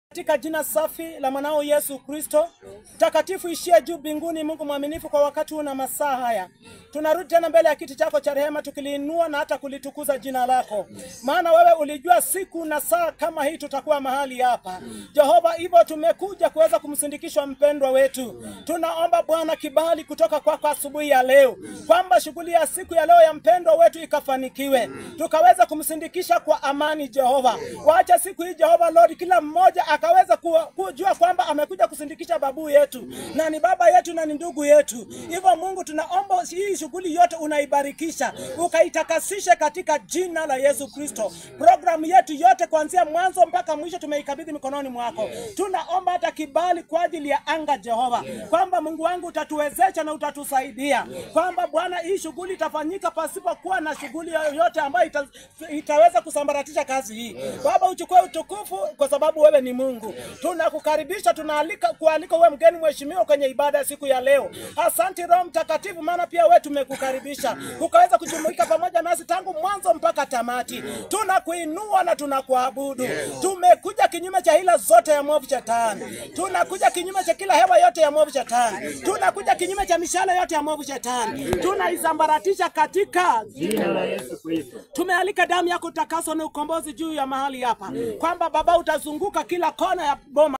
Katika jina safi la mwanao Yesu Kristo, takatifu ishie juu mbinguni, Mungu mwaminifu kwa wakati huu na masaa haya. Tunarudi tena mbele ya kiti chako cha rehema tukiliinua na hata kulitukuza jina lako. Maana wewe ulijua siku na saa kama hii tutakuwa mahali hapa. Jehova, hivyo tumekuja kuweza kumsindikisha mpendwa wetu. Tunaomba Bwana kibali kutoka kwako asubuhi ya leo, kwamba shughuli ya siku ya leo ya mpendwa wetu ikafanikiwe. Tukaweza kumsindikisha kwa amani Jehova. Waacha siku hii Jehova Lord, kila mmoja akaweza kujua kwamba amekuja kusindikisha babu yetu na ni baba yetu na ni ndugu yetu. Hivyo Mungu tunaomba hii shughuli yote unaibarikisha, ukaitakasishe katika jina la Yesu Kristo. Programu yetu yote kuanzia mwanzo mpaka mwisho tumeikabidhi mikononi mwako. Tunaomba hata kibali kwa ajili ya anga Jehova, kwamba Mungu wangu utatuwezesha na utatusaidia, kwamba Bwana hii shughuli itafanyika pasipo kuwa na shughuli yoyote ambayo itaweza kusambaratisha kazi hii. Baba, uchukue utukufu kwa sababu wewe ni Mungu. Tunakukaribisha, kualika wewe mgeni mheshimiwa kwenye ibada ya siku ya leo. Asante Roho Mtakatifu, maana pia wewe tumekukaribisha ukaweza kujumuika pamoja nasi tangu mwanzo mpaka tamati. Tunakuinua na tunakuabudu. Tumekuja kinyume cha hila zote ya mwovu shetani. Tunakuja kinyume cha kila hewa yote ya mwovu shetani. Tunakuja kinyume cha mishale yote ya mwovu shetani. Tunaisambaratisha katika jina la Yesu Kristo. Tumealika damu yako takaso na ukombozi juu ya mahali hapa, kwamba Baba utazunguka kila kona ya boma